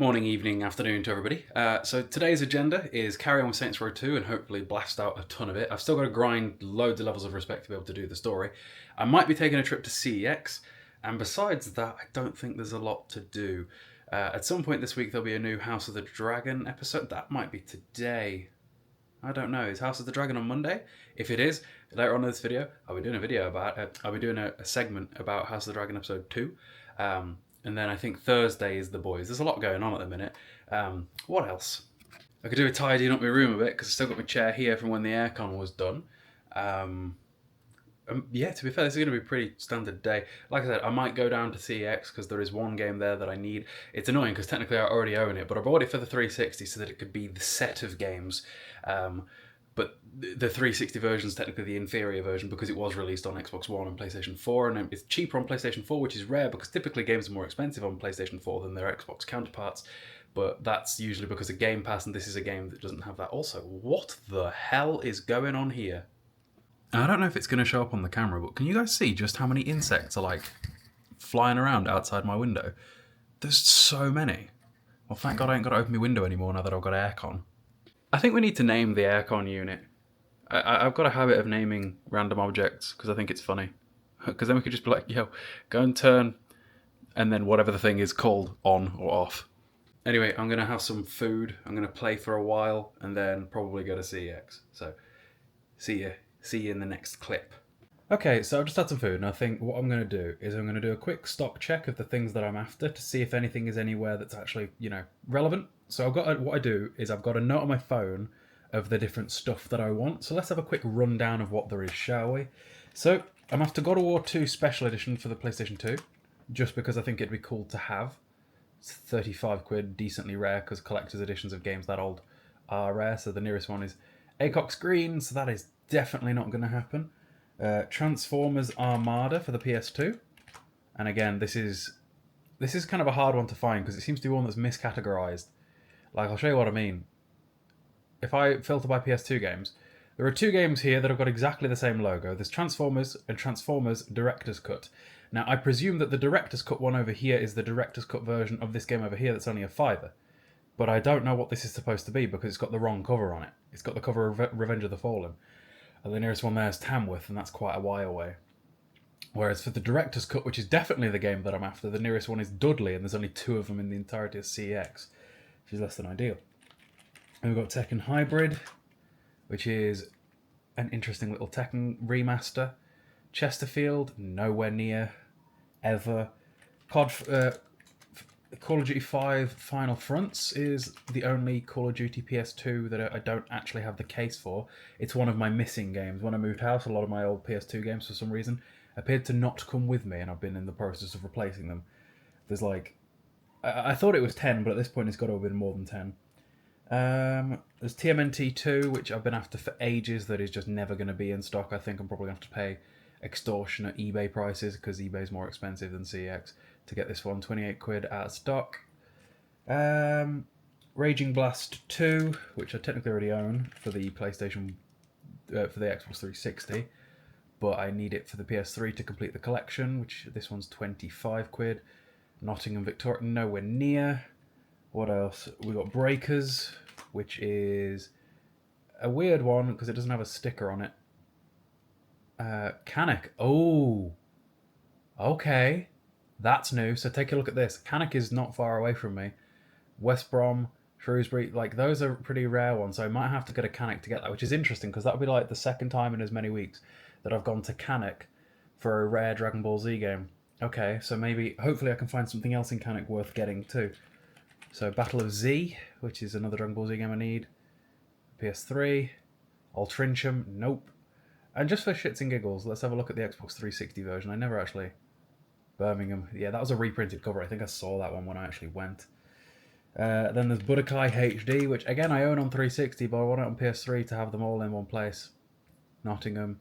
Morning, evening, afternoon to everybody. So today's agenda is carry on with Saints Row 2 and hopefully blast out a ton of it. I've still got to grind loads of levels of respect to be able to do the story. I might be taking a trip to CEX, and besides that, I don't think there's a lot to do. At some point this week, there'll be a new House of the Dragon episode. That might be today. I don't know. Is House of the Dragon on Monday? If it is, later on in this video, I'll be doing a video about it. I'll be doing a segment about House of the Dragon episode 2. And then I think Thursday is The Boys. There's a lot going on at the minute. What else? I could do a tidying up my room a bit because I still got my chair here from when the aircon was done. Yeah, to be fair, this is going to be a pretty standard day. Like I said, I might go down to CEX because there is one game there that I need. It's annoying because technically I already own it, but I bought it for the 360 so that it could be the set of games. But the 360 version is technically the inferior version because it was released on Xbox One and PlayStation 4, and it's cheaper on PlayStation 4, which is rare because typically games are more expensive on PlayStation 4 than their Xbox counterparts. But that's usually because of Game Pass, and this is a game that doesn't have that. Also, what the hell is going on here? I don't know if it's going to show up on the camera, but can you guys see just how many insects are like flying around outside my window? There's so many. Well, thank God I ain't got to open my window anymore now that I've got aircon. I think we need to name the aircon unit. I've got a habit of naming random objects because I think it's funny. Because then we could just be like, yo, go and turn, and then whatever the thing is called on or off. Anyway, I'm going to have some food. I'm going to play for a while and then probably go to CEX. So, see you in the next clip. Okay, so I've just had some food, and I think what I'm going to do is I'm going to do a quick stock check of the things that I'm after to see if anything is anywhere that's actually, relevant. So what I do is I've got a note on my phone of the different stuff that I want. So let's have a quick rundown of what there is, shall we? So I'm after God of War 2 Special Edition for the PlayStation 2, just because I think it'd be cool to have. It's 35 quid, decently rare, because collector's editions of games that old are rare. So the nearest one is Acox Green, so that is definitely not going to happen. Transformers Armada for the PS2, and again, this is kind of a hard one to find because it seems to be one that's miscategorized. Like, I'll show you what I mean. If I filter by PS2 games, there are two games here that have got exactly the same logo. There's Transformers and Transformers Director's Cut. Now, I presume that the Director's Cut one over here is the Director's Cut version of this game over here that's only a £5. But I don't know what this is supposed to be because it's got the wrong cover on it. It's got the cover of Revenge of the Fallen. And the nearest one there is Tamworth, and that's quite a while away. Whereas for the Director's Cut, which is definitely the game that I'm after, the nearest one is Dudley, and there's only 2 of them in the entirety of CEX, which is less than ideal. And we've got Tekken Hybrid, which is an interesting little Tekken remaster. Chesterfield, nowhere near, ever. Call of Duty 5 Final Fronts is the only Call of Duty PS2 that I don't actually have the case for. It's one of my missing games. When I moved house, a lot of my old PS2 games, for some reason, appeared to not come with me, and I've been in the process of replacing them. There's I thought it was 10, but at this point it's got to have been more than 10. There's TMNT 2, which I've been after for ages, that is just never going to be in stock. I think I'm probably going to have to pay extortionate eBay prices, because eBay's more expensive than CEX, to get this one. 28 quid out of stock. Raging Blast 2, which I technically already own for the PlayStation, for the Xbox 360, but I need it for the PS3 to complete the collection, which this one's 25 quid. Nottingham Victoria, nowhere near. What else? We got Breakers, which is a weird one because it doesn't have a sticker on it. Canuck. Oh, okay. That's new. So take a look at this. Canuck is not far away from me. West Brom, Shrewsbury, those are pretty rare ones. So I might have to get a Canuck to get that, which is interesting because that would be like the second time in as many weeks that I've gone to Canuck for a rare Dragon Ball Z game. Okay, so hopefully I can find something else in Canuck worth getting too. So Battle of Z, which is another Dragon Ball Z game I need. PS3. Altrincham, nope. And just for shits and giggles, let's have a look at the Xbox 360 version. I never actually... Birmingham. Yeah, that was a reprinted cover. I think I saw that one when I actually went. Then there's Budokai HD, which again I own on 360, but I want it on PS3 to have them all in one place. Nottingham.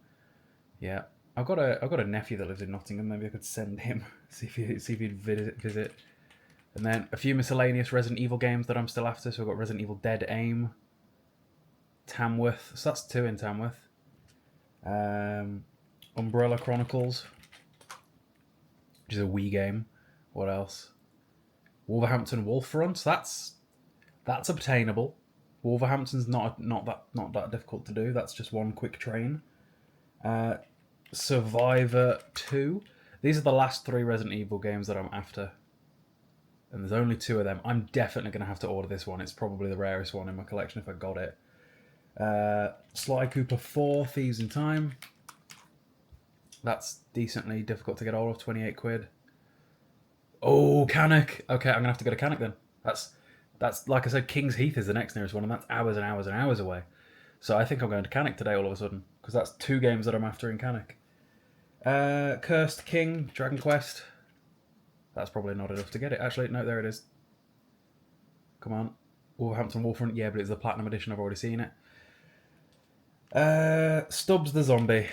Yeah. I've got a nephew that lives in Nottingham. Maybe I could send him, see if he'd visit. And then a few miscellaneous Resident Evil games that I'm still after. So I've got Resident Evil Dead Aim. Tamworth. So that's 2 in Tamworth. Umbrella Chronicles, which is a Wii game. What else? Wolverhampton Wolfront. That's obtainable. Wolverhampton's not that difficult to do. That's just one quick train. Survivor 2. These are the last 3 Resident Evil games that I'm after. And there's only 2 of them. I'm definitely going to have to order this one. It's probably the rarest one in my collection if I got it. Sly Cooper 4, Thieves in Time. That's decently difficult to get hold of, 28 quid. Oh, Cannock. Okay, I'm going to have to go to Cannock then. That's like I said, King's Heath is the next nearest one, and that's hours and hours and hours away. So I think I'm going to Cannock today all of a sudden, because that's 2 games that I'm after in Cannock. Cursed King, Dragon Quest. That's probably not enough to get it. Actually, no, there it is. Come on. Wolverhampton Wolfront. Yeah, but it's the Platinum Edition. I've already seen it. Stubbs the Zombie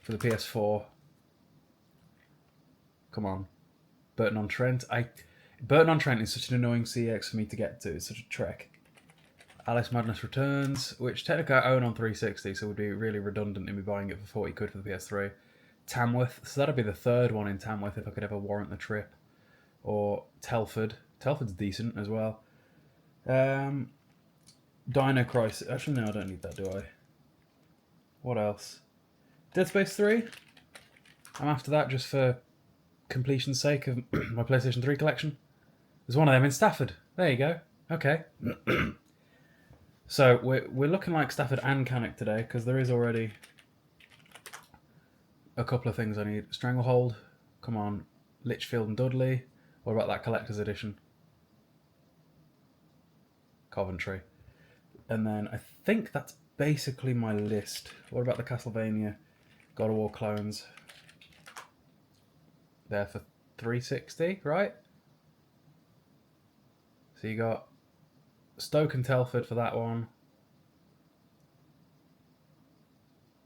for the PS4. Come on. Burton-on-Trent. Burton-on-Trent is such an annoying CEX for me to get to. It's such a trek. Alice Madness Returns, which technically I own on 360, so it would be really redundant in me buying it for 40 quid for the PS3. Tamworth, so that'd be the 3rd one in Tamworth if I could ever warrant the trip. Or Telford. Telford's decent as well. Dino Crisis. Actually, no, I don't need that, do I? What else? Dead Space 3. I'm after that just for completion's sake of my PlayStation 3 collection. There's one of them in Stafford. There you go. Okay. So we're looking like Stafford and Cannock today, because there is already a couple of things I need. Stranglehold. Come on. Litchfield and Dudley. What about that collector's edition? Coventry. And then I think that's basically my list. What about the Castlevania God of War clones? There for 360, right? So you got Stoke and Telford for that one.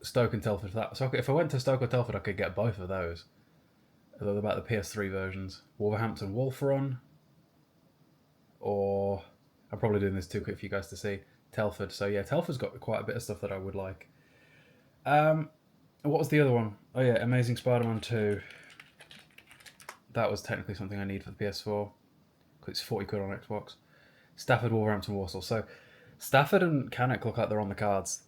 Stoke and Telford for that. So if I went to Stoke or Telford, I could get both of those. They're about the PS3 versions. Wolverhampton Wolfrun. Or I'm probably doing this too quick for you guys to see. Telford. So yeah, Telford's got quite a bit of stuff that I would like. What was the other one? Oh yeah, Amazing Spider-Man 2. That was technically something I need for the PS4. Because it's 40 quid on Xbox. Stafford, Wolverhampton, Walsall. So Stafford and Cannock look like they're on the cards.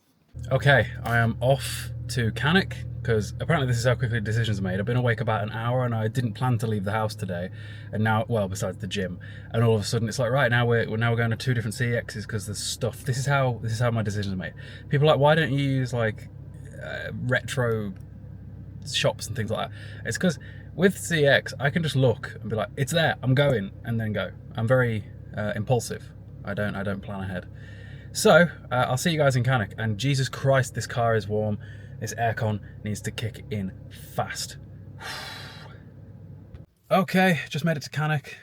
Okay, I am off to Cannock, because apparently this is how quickly decisions are made. I've been awake about an hour and I didn't plan to leave the house today. And now, well, besides the gym. And all of a sudden it's like, right, now we're going to 2 different CEXs because there's stuff. This is how my decisions are made. People are like, why don't you use like retro shops and things like that? It's because with CEX, I can just look and be like, it's there, I'm going, and then go. I'm very impulsive. I don't plan ahead. So, I'll see you guys in Cannock, and Jesus Christ, this car is warm. This aircon needs to kick in fast. Okay, just made it to Cannock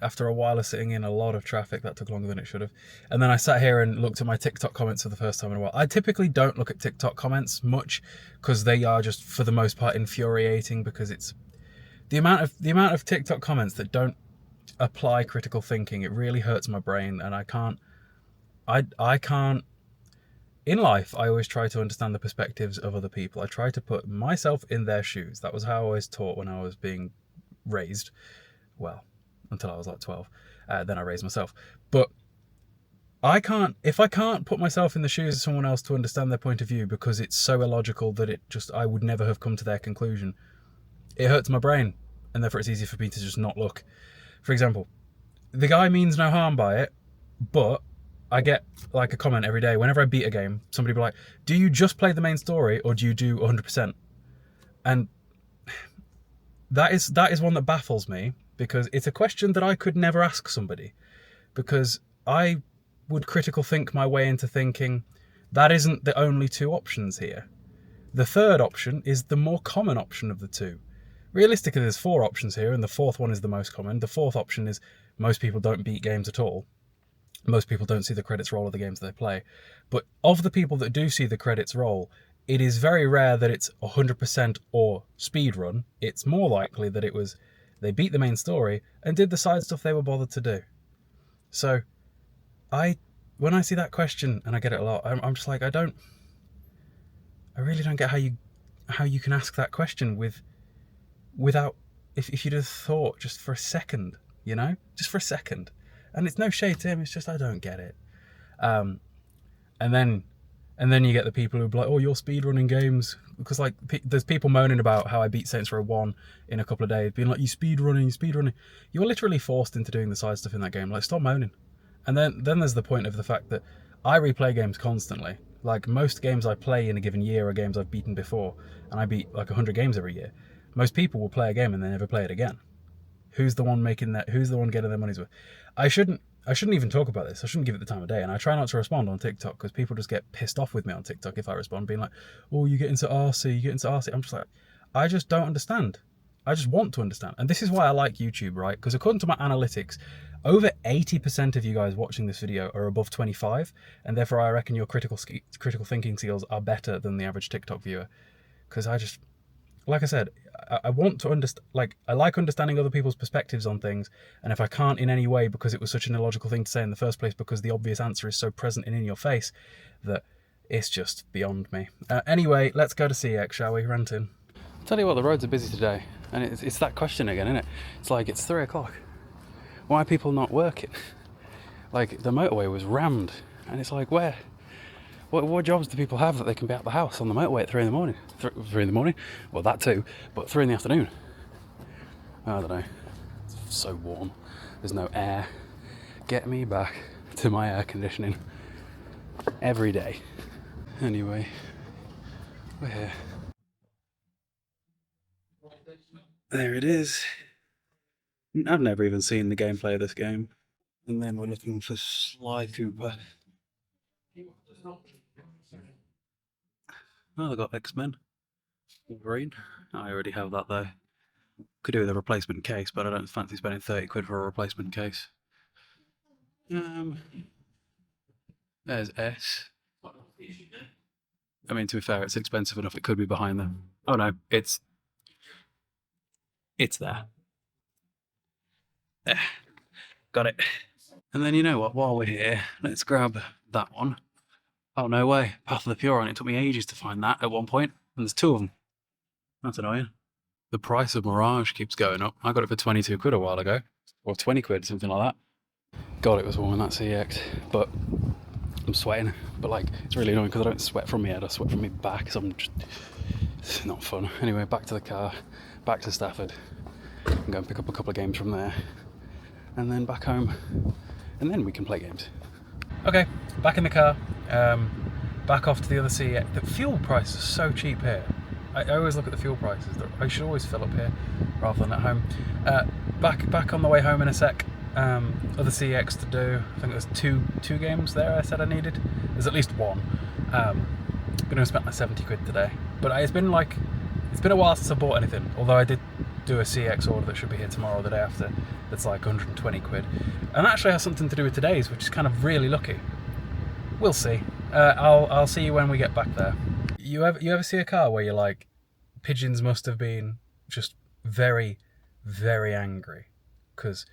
after a while of sitting in a lot of traffic. That took longer than it should have. And then I sat here and looked at my TikTok comments for the first time in a while. I typically don't look at TikTok comments much, because they are just, for the most part, infuriating, because it's the amount of TikTok comments that don't apply critical thinking. It really hurts my brain, and I can't. In life, I always try to understand the perspectives of other people. I try to put myself in their shoes. That was how I was taught when I was being raised. Well, until I was like 12. Then I raised myself. But if I can't put myself in the shoes of someone else to understand their point of view, because it's so illogical that I would never have come to their conclusion, it hurts my brain, and therefore it's easy for me to just not look. For example, the guy means no harm by it, but I get like a comment every day. Whenever I beat a game, somebody will be like, do you just play the main story or do you do 100%? And that is one that baffles me, because it's a question that I could never ask somebody, because I would critical think my way into thinking that isn't the only 2 options here. The third option is the more common option of the 2. Realistically, there's 4 options here, and the 4th one is the most common. The 4th option is most people don't beat games at all. Most people don't see the credits roll of the games they play. But of the people that do see the credits roll, it is very rare that it's 100% or speedrun. It's more likely that it was they beat the main story and did the side stuff they were bothered to do. So when I see that question, and I get it a lot, I'm just like, I really don't get how you can ask that question without if you'd have thought just for a second, just for a second. And it's no shade to him. It's just I don't get it. Um, and then you get the people who are like, oh, you're speedrunning games, because like there's people moaning about how I beat Saints Row 1 in a couple of days, being like, you speedrunning. You're literally forced into doing the side stuff in that game. Like, stop moaning. And then there's the point of the fact that I replay games constantly. Like, most games I play in a given year are games I've beaten before, and I beat like 100 games every year. Most people will play a game and they never play it again. Who's the one making that? Who's the one getting their money's worth? I shouldn't even talk about this. I shouldn't give it the time of day. And I try not to respond on TikTok because people just get pissed off with me on TikTok if I respond, being like, oh, you get into RC, I'm just like, I just don't understand. I just want to understand. And this is why I like YouTube, right? Because according to my analytics, over 80% of you guys watching this video are above 25. And therefore, I reckon your critical thinking skills are better than the average TikTok viewer. Because like I said, I want to understand, like, I like understanding other people's perspectives on things, and if I can't in any way because it was such an illogical thing to say in the first place because the obvious answer is so present and in your face that it's just beyond me. Anyway, let's go to CEX, shall we? Ranting. I'll tell you what, the roads are busy today, and it's that question again, isn't it? It's like, it's 3 o'clock. Why are people not working? Like, the motorway was rammed, and it's like, where? What jobs do people have that they can be out the house on the motorway at 3 in the morning? 3 in the morning? Well, that too, but 3 in the afternoon. I don't know. It's so warm. There's no air. Get me back to my air conditioning every day. Anyway, we're here. There it is. I've never even seen the gameplay of this game. And then we're looking for Sly Cooper. Oh, they got X-Men. Wolverine. I already have that though. Could do with a replacement case, but I don't fancy spending 30 quid for a replacement case. There's S. I mean, to be fair, it's expensive enough. It could be behind them. Oh no, it's there. There. Got it. And then you know what? While we're here, let's grab that one. Oh, no way. Path of the Pure, and it took me ages to find that at one point, and there's 2 of them. That's annoying. The price of Mirage keeps going up. I got it for 22 quid a while ago, or 20 quid, something like that. God, it was warm in that CEX, but I'm sweating. But like, it's really annoying because I don't sweat from my head, I sweat from my back, so it's not fun. Anyway, back to the car, back to Stafford. I'm going to pick up a couple of games from there, and then back home, and then we can play games. Okay, back in the car, back off to the other CEX. The fuel prices are so cheap here. I always look at the fuel prices. I should always fill up here rather than at home. Back on the way home in a sec. Other CEX to do. I think there's two games there I said I needed. There's at least one. Gonna spend like 70 quid today. But it's been a while since I bought anything. Although I did do a CEX order that should be here tomorrow or the day after. That's like 120 quid. And actually has something to do with today's, which is kind of really lucky. We'll see. I'll see you when we get back there. You ever see a car where you're like, pigeons must have been just very, very angry? Because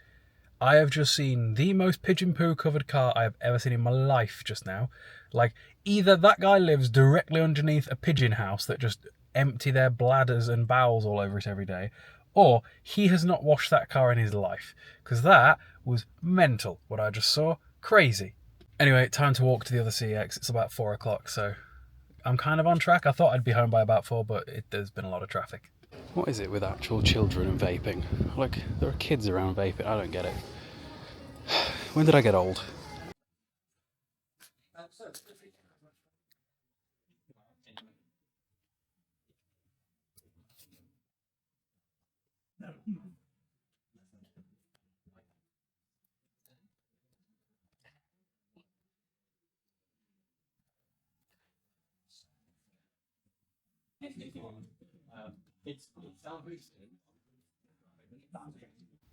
I have just seen the most pigeon poo covered car I have ever seen in my life just now. Like, either that guy lives directly underneath a pigeon house that just empty their bladders and bowels all over it every day, or he has not washed that car in his life. Because that was mental, what I just saw. Crazy. Anyway, time to walk to the other CEX. It's about 4 o'clock, so I'm kind of on track. I thought I'd be home by about 4, but there's been a lot of traffic. What is it with actual children and vaping? Like, there are kids around vaping. I don't get it. When did I get old?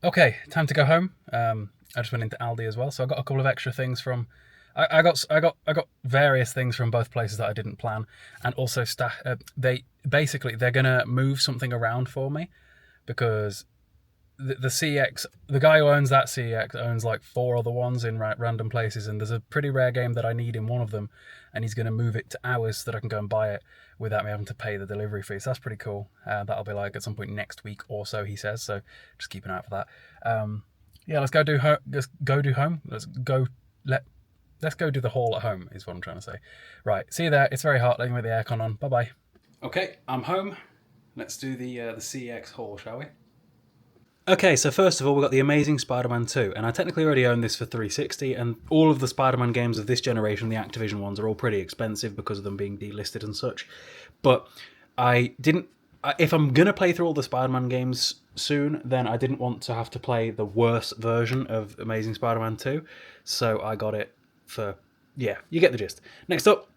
Okay, time to go home. I just went into Aldi as well, so I got a couple of extra things from. I got various things from both places that I didn't plan, and also they're gonna move something around for me because the CEX, the guy who owns that CEX owns like 4 other ones in random places, and there's a pretty rare game that I need in one of them, and he's going to move it to ours so that I can go and buy it without me having to pay the delivery fee. So that's pretty cool. That'll be like at some point next week or so, he says. So just keep an eye out for that. Yeah, let's go do home. Let's go do home. Let's go do the haul at home. Is what I'm trying to say. Right. See you there. It's very hot. Let me with the aircon on. Bye bye. Okay, I'm home. Let's do the CEX haul, shall we? Okay, so first of all, we've got The Amazing Spider-Man 2, and I technically already own this for 360, and all of the Spider-Man games of this generation, the Activision ones, are all pretty expensive because of them being delisted and such. But if I'm going to play through all the Spider-Man games soon, then I didn't want to have to play the worse version of Amazing Spider-Man 2, so I got it for, yeah, you get the gist. Next up,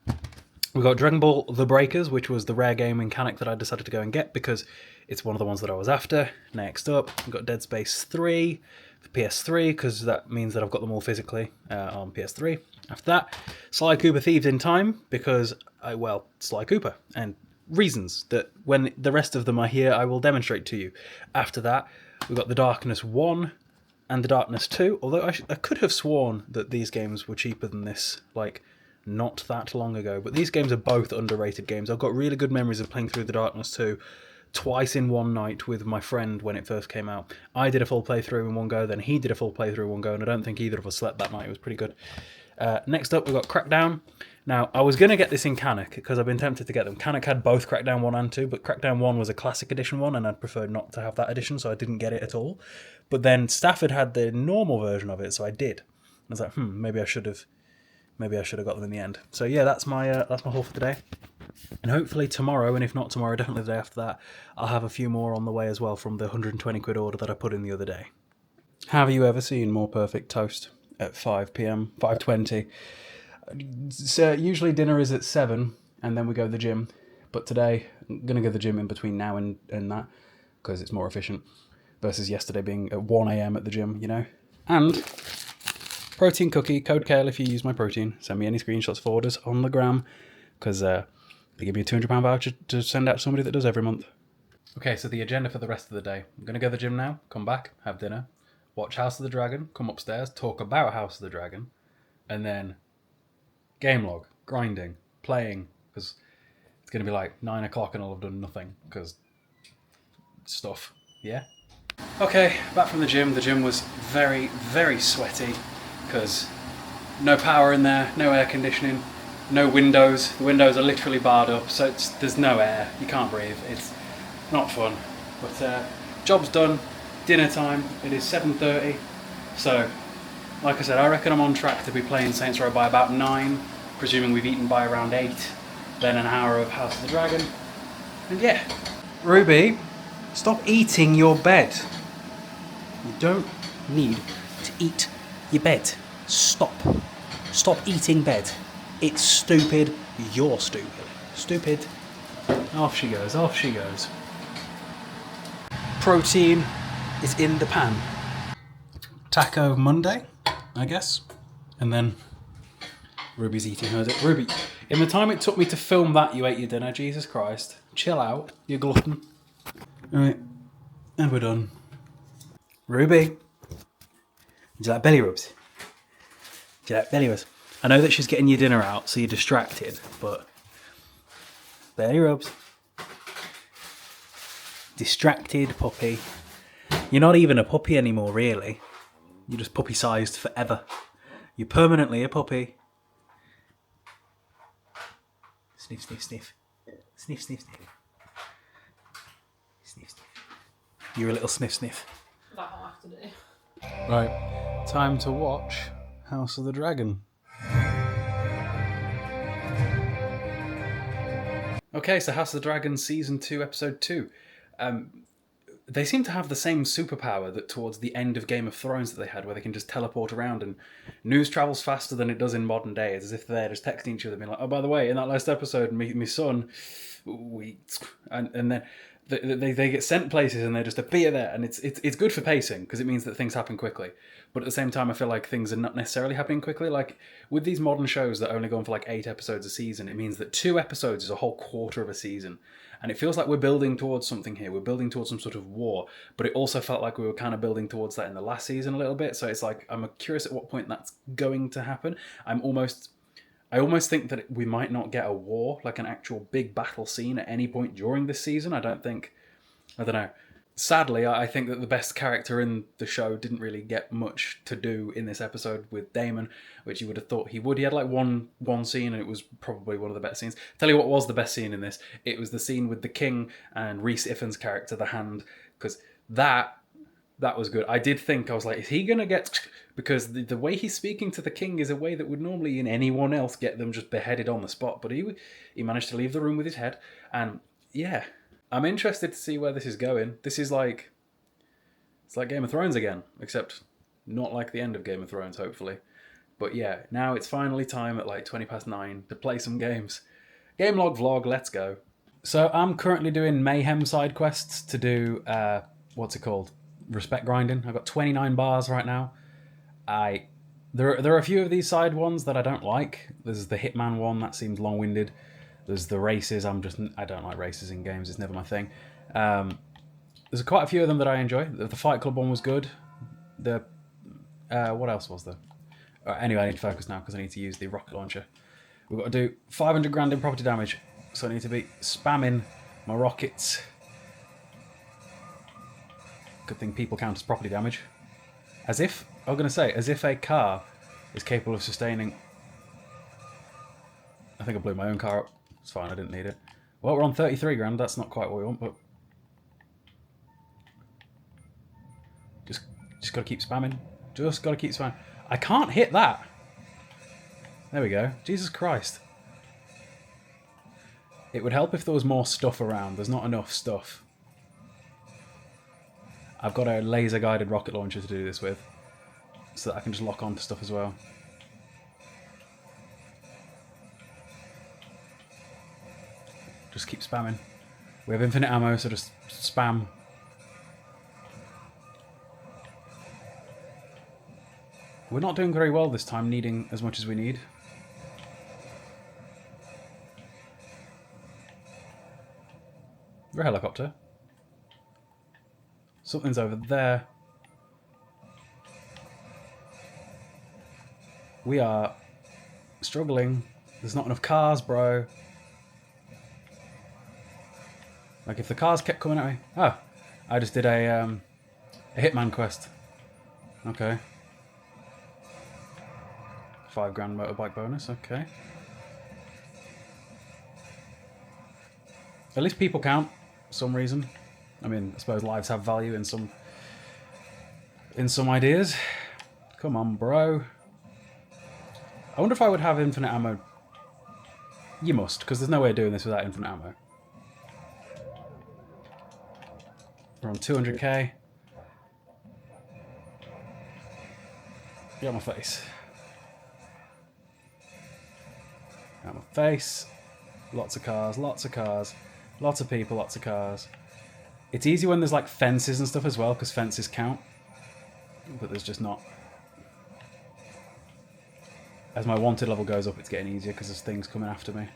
we've got Dragon Ball The Breakers, which was the rare game mechanic that I decided to go and get because it's one of the ones that I was after. Next up, we've got Dead Space 3 for PS3, because that means that I've got them all physically on PS3. After that, Sly Cooper Thieves in Time, because, Sly Cooper, and reasons that when the rest of them are here, I will demonstrate to you. After that, we've got The Darkness 1 and The Darkness 2, although I could have sworn that these games were cheaper than this, like, not that long ago. But these games are both underrated games. I've got really good memories of playing through The Darkness 2 twice in one night with my friend when it first came out. I did a full playthrough in one go, then he did a full playthrough in one go, and I don't think either of us slept that night. It was pretty good. Next up, we've got Crackdown. Now, I was going to get this in Canuck, because I've been tempted to get them. Canuck had both Crackdown 1 and 2, but Crackdown 1 was a Classic Edition one, and I'd prefer not to have that edition, so I didn't get it at all. But then Stafford had the normal version of it, so I did. I was like, maybe I should have got them in the end. So yeah, that's my haul for today. And hopefully tomorrow, and if not tomorrow, definitely the day after that, I'll have a few more on the way as well from the 120 quid order that I put in the other day. Have you ever seen More Perfect Toast at 5 p.m, 5:20? So usually dinner is at 7, and then we go to the gym. But today, I'm going to go to the gym in between now and that, because it's more efficient, versus yesterday being at 1 a.m. at the gym, you know? And protein cookie, code Kale if you use my protein. Send me any screenshots for orders on the gram, because they give me a £200 voucher to send out to somebody that does every month. Okay, so the agenda for the rest of the day. I'm going to go to the gym now, come back, have dinner, watch House of the Dragon, come upstairs, talk about House of the Dragon, and then gamelog, grinding, playing, because it's going to be like 9 o'clock and I'll have done nothing, because stuff, yeah? Okay, back from the gym. The gym was very, very sweaty, because no power in there, no air conditioning, no windows. The windows are literally barred up, so there's no air. You can't breathe. It's not fun. But job's done. Dinner time. It is 7:30. So, like I said, I reckon I'm on track to be playing Saints Row by about 9, presuming we've eaten by around 8. Then an hour of House of the Dragon. And yeah. Ruby, stop eating your bed. You don't need to eat your bed. Stop. Stop eating bed. It's stupid. You're stupid. Stupid. Off she goes. Off she goes. Protein is in the pan. Taco Monday, I guess. And then Ruby's eating hers. Ruby, in the time it took me to film that, you ate your dinner. Jesus Christ. Chill out, you glutton. Alright. And we're done. Ruby. Do you like belly rubs? Do you like belly rubs? I know that she's getting your dinner out, so you're distracted, but belly rubs. Distracted puppy. You're not even a puppy anymore, really. You're just puppy-sized forever. You're permanently a puppy. Sniff, sniff, sniff. Sniff, sniff, sniff. Sniff, sniff. You're a little sniff, sniff. That I'll have to do. Right, time to watch House of the Dragon. Okay, so House of the Dragon Season 2, Episode 2. They seem to have the same superpower that towards the end of Game of Thrones that they had, where they can just teleport around and news travels faster than it does in modern day. It's as if they're just texting each other, being like, oh, by the way, in that last episode, my son, and then they get sent places and they just appear there, and it's good for pacing, because it means that things happen quickly. But at the same time, I feel like things are not necessarily happening quickly. Like, with these modern shows that only go on for like 8 episodes a season, it means that 2 episodes is a whole quarter of a season. And it feels like we're building towards something here. We're building towards some sort of war, but it also felt like we were kind of building towards that in the last season a little bit. So it's like, I'm curious at what point that's going to happen. I almost think that we might not get a war, like an actual big battle scene at any point during this season. I don't know. Sadly, I think that the best character in the show didn't really get much to do in this episode with Damon, which you would have thought he would. He had like one scene, and it was probably one of the best scenes. Tell you what was the best scene in this. It was the scene with the king and Rhys Ifans' character, the Hand, because that was good. I did think, I was like, is he going to get... Because the way he's speaking to the king is a way that would normally in anyone else get them just beheaded on the spot, but he managed to leave the room with his head, and yeah... I'm interested to see where this is going. This is like... It's like Game of Thrones again, except not like the end of Game of Thrones, hopefully. But yeah, now it's finally time at like 9:20 to play some games. Gamelog vlog, let's go. So I'm currently doing Mayhem side quests to do, what's it called? Respect grinding. I've got 29 bars right now. There are a few of these side ones that I don't like. There's the Hitman one, that seems long-winded. There's the races. I don't like races in games. It's never my thing. There's quite a few of them that I enjoy. The Fight Club one was good. What else was there? Anyway, I need to focus now because I need to use the rocket launcher. We've got to do 500 grand in property damage. So I need to be spamming my rockets. Good thing people count as property damage. As if a car is capable of sustaining... I think I blew my own car up. It's fine, I didn't need it. Well, we're on 33 grand. That's not quite what we want, but... Just got to keep spamming. Just got to keep spamming. I can't hit that. There we go. Jesus Christ. It would help if there was more stuff around. There's not enough stuff. I've got a laser-guided rocket launcher to do this with, so that I can just lock onto stuff as well. Just keep spamming. We have infinite ammo, so just spam. We're not doing very well this time, needing as much as we need. We're a helicopter. Something's over there. We are struggling. There's not enough cars, bro. Like, if the cars kept coming at me... Oh, I just did a Hitman quest. Okay. 5 grand motorbike bonus, okay. At least people count, for some reason. I mean, I suppose lives have value in some ideas. Come on, bro. I wonder if I would have infinite ammo. You must, because there's no way of doing this without infinite ammo. We're on 200k. Get out my face. Out my face. Lots of cars, lots of cars. Lots of people, lots of cars. It's easy when there's like fences and stuff as well, because fences count. But there's just not. As my wanted level goes up, it's getting easier because there's things coming after me.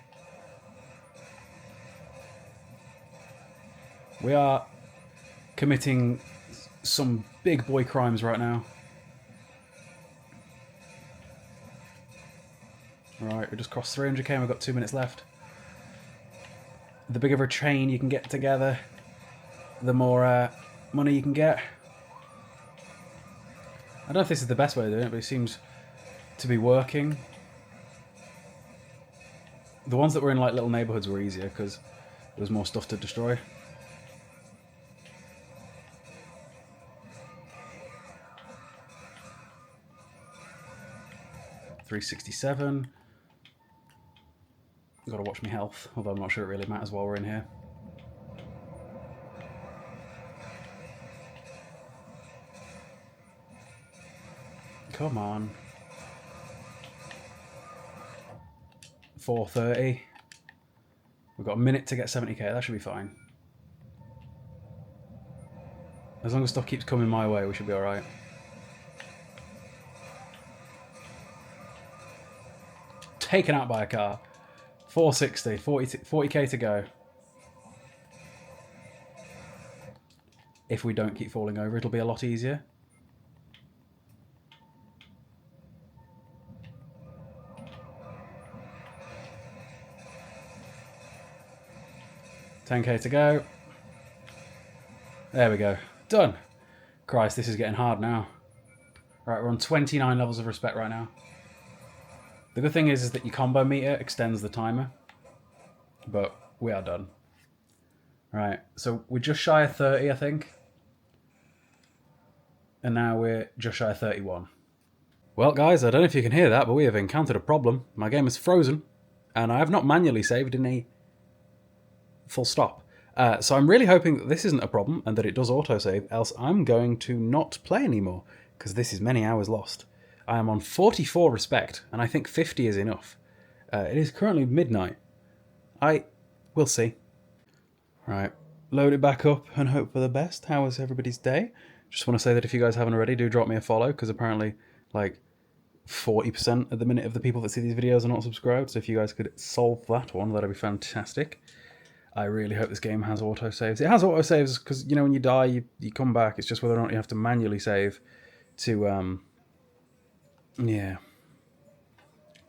We are committing some big boy crimes right now. Right, we just crossed 300k and we've got 2 minutes left. The bigger a chain you can get together, the more money you can get. I don't know if this is the best way of doing it, but it seems to be working. The ones that were in like little neighborhoods were easier because there was more stuff to destroy. $367. Got to watch my health, although I'm not sure it really matters while we're in here. Come on. 430. We've got a minute to get 70k, that should be fine. As long as stuff keeps coming my way, we should be alright. Taken out by a car. 460, 40k to go. if we don't keep falling over, it'll be a lot easier. $10k to go. There we go. Done. Christ, this is getting hard now. Right, we're on 29 levels of respect right now. The good thing is that your combo meter extends the timer. But we are done. Right, so we're just shy of 30, I think. And now we're just shy of 31. Well, guys, I don't know if you can hear that, but we have encountered a problem. My game is frozen, and I have not manually saved in a full stop. So I'm really hoping that this isn't a problem and that it does autosave, else I'm going to not play anymore, because this is many hours lost. I am on 44 respect, and I think 50 is enough. It is currently midnight. We'll see. Right, load it back up and hope for the best. How was everybody's day? Just want to say that if you guys haven't already, do drop me a follow, because apparently, like, 40% at the minute of the people that see these videos are not subscribed, so if you guys could solve that one, that'd be fantastic. I really hope this game has autosaves. It has autosaves because, you know, when you die, you come back. It's just whether or not you have to manually save to, yeah.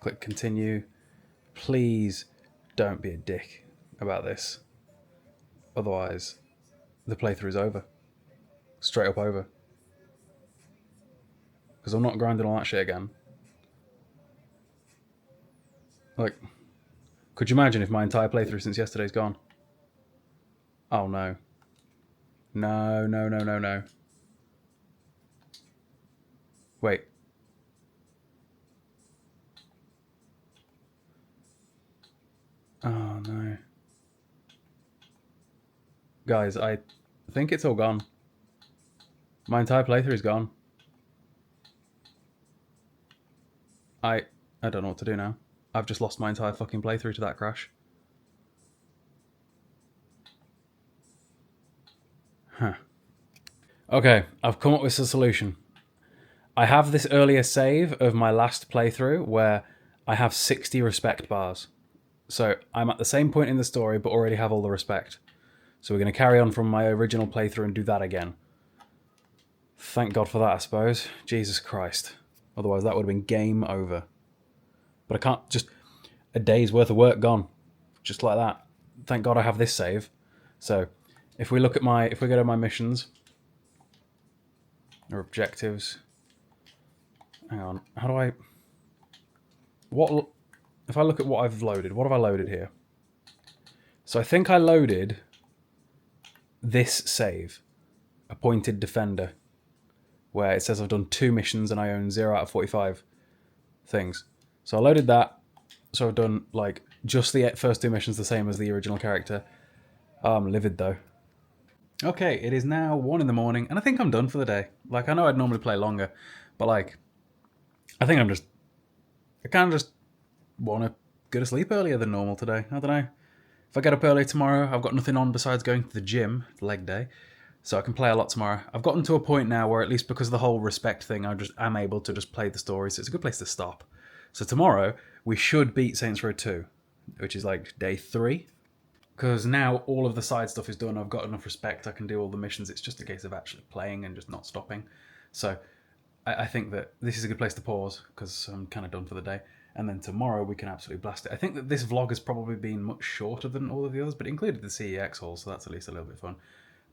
Click continue. Please don't be a dick about this. Otherwise, the playthrough is over. Straight up over. Because I'm not grinding all that shit again. Like, could you imagine if my entire playthrough since yesterday's gone? Oh no. No, no, no, no, no. Wait. Oh no. Guys, I think it's all gone. My entire playthrough is gone. I don't know what to do now. I've just lost my entire fucking playthrough to that crash. Huh. Okay, I've come up with a solution. I have this earlier save of my last playthrough where I have 60 respect bars. So I'm at the same point in the story but already have all the respect. So we're going to carry on from my original playthrough and do that again. Thank God for that, I suppose. Jesus Christ. Otherwise that would have been game over. But I can't just... A day's worth of work gone. Just like that. Thank God I have this save. So if we look at my... If we go to my missions... Or objectives... Hang on. How do I... What... If I look at what I've loaded, what have I loaded here? So I think I loaded this save. Appointed Defender. Where it says I've done 2 missions and I own 0 out of 45 things. So I loaded that. So I've done, like, just the first 2 missions the same as the original character. I'm livid, though. Okay, it is now 1 in the morning, and I think I'm done for the day. Like, I know I'd normally play longer, but, like, I think I kind of just want to go to sleep earlier than normal today. I don't know. If I get up early tomorrow, I've got nothing on besides going to the gym, leg day, so I can play a lot tomorrow. I've gotten to a point now where, at least because of the whole respect thing, I'm able to just play the story, so it's a good place to stop. So tomorrow, we should beat Saints Row 2, which is like day 3. Because now all of the side stuff is done, I've got enough respect, I can do all the missions, it's just a case of actually playing and just not stopping. So I think that this is a good place to pause, because I'm kind of done for the day. And then tomorrow we can absolutely blast it. I think that this vlog has probably been much shorter than all of the others, but it included the CEX haul, so that's at least a little bit fun.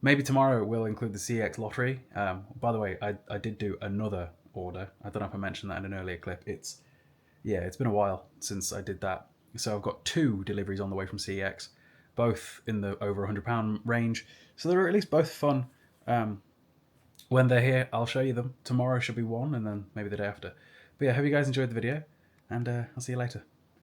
Maybe tomorrow we'll include the CEX lottery. By the way, I did do another order. I don't know if I mentioned that in an earlier clip. It's been a while since I did that. So I've got 2 deliveries on the way from CEX, both in the over £100 range. So they're at least both fun. When they're here, I'll show you them. Tomorrow should be 1, and then maybe the day after. But yeah, I hope you guys enjoyed the video, and I'll see you later.